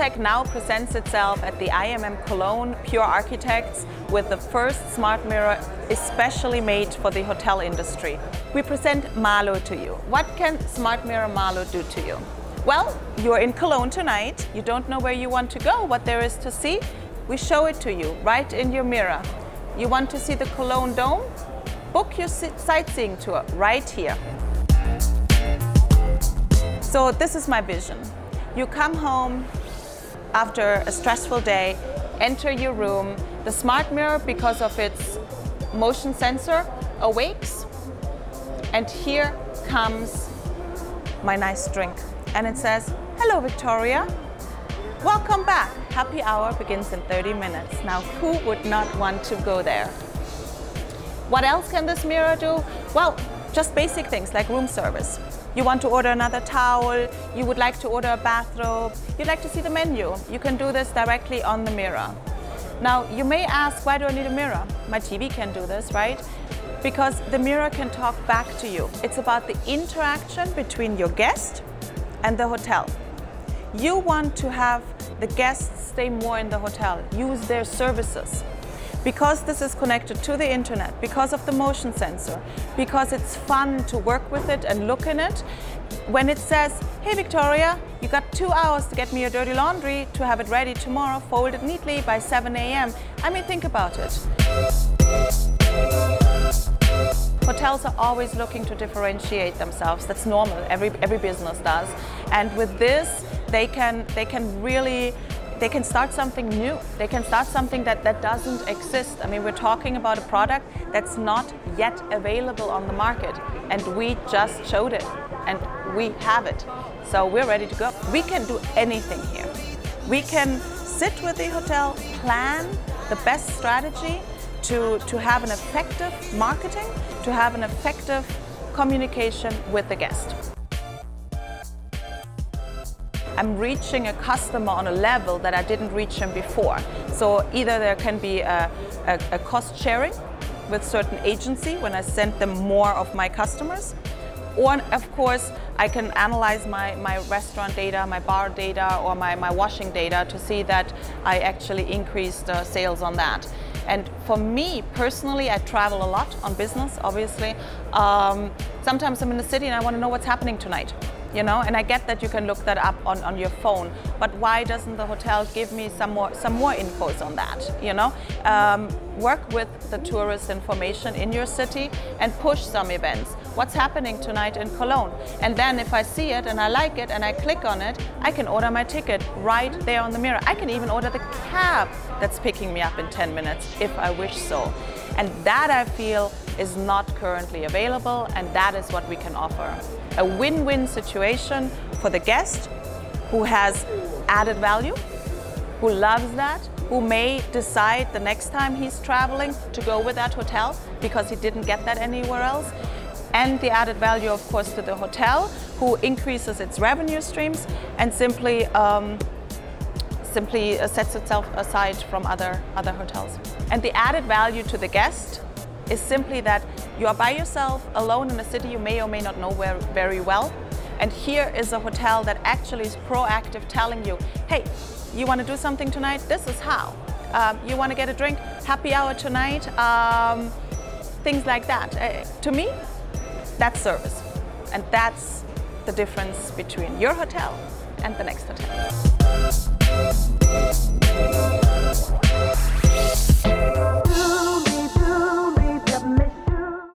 Mues-Tec now presents itself at the IMM Cologne Pure Architects with the first smart mirror especially made for the hotel industry. We present Malo to you. What can Smart Mirror Malo do to you? Well, you're in Cologne tonight, you don't know where you want to go, what there is to see. We show it to you right in your mirror. You want to see the Cologne Dome? Book your sightseeing tour right here. So this is my vision. You come home after a stressful day, enter your room, the smart mirror, because of its motion sensor, awakes, and here comes my nice drink. And it says, "Hello Victoria, welcome back. Happy hour begins in 30 minutes. Now who would not want to go there?" What else can this mirror do? Well, just basic things like room service. You want to order another towel, you would like to order a bathrobe, you'd like to see the menu. You can do this directly on the mirror. Now, you may ask, why do I need a mirror? My TV can do this, right? Because the mirror can talk back to you. It's about the interaction between your guest and the hotel. You want to have the guests stay more in the hotel, use their services. Because this is connected to the internet, because of the motion sensor, because it's fun to work with it and look in it, when it says, "Hey Victoria, you got 2 hours to get me your dirty laundry to have it ready tomorrow, folded neatly by 7 a.m. I mean, think about it. Hotels are always looking to differentiate themselves. That's normal, every business does. And with this, they can start something new. They can start something that doesn't exist. I mean, we're talking about a product that's not yet available on the market, and we just showed it, and we have it. So we're ready to go. We can do anything here. We can sit with the hotel, plan the best strategy to have an effective marketing, to have an effective communication with the guest. I'm reaching a customer on a level that I didn't reach him before. So either there can be a cost sharing with certain agency when I send them more of my customers, or of course I can analyze my restaurant data, my bar data, or my washing data to see that I actually increased sales on that. And for me personally, I travel a lot on business, obviously. Sometimes I'm in the city and I want to know what's happening tonight. You know, and I get that you can look that up on your phone, but why doesn't the hotel give me some more infos on that? You know, work with the tourist information in your city and push some events. What's happening tonight in Cologne? And then if I see it and I like it and I click on it, I can order my ticket right there on the mirror. I can even order the cab that's picking me up in 10 minutes if I wish so. And that, I feel, is not currently available, and that is what we can offer. A win-win situation for the guest who has added value, who loves that, who may decide the next time he's traveling to go with that hotel because he didn't get that anywhere else. And the added value, of course, to the hotel, who increases its revenue streams and simply sets itself aside from other hotels. And the added value to the guest is simply that you are by yourself, alone in a city you may or may not know very well. And here is a hotel that actually is proactive, telling you, hey, you want to do something tonight? This is how. You want to get a drink? Happy hour tonight? Things like that. To me, that's service. And that's the difference between your hotel and the next hotel.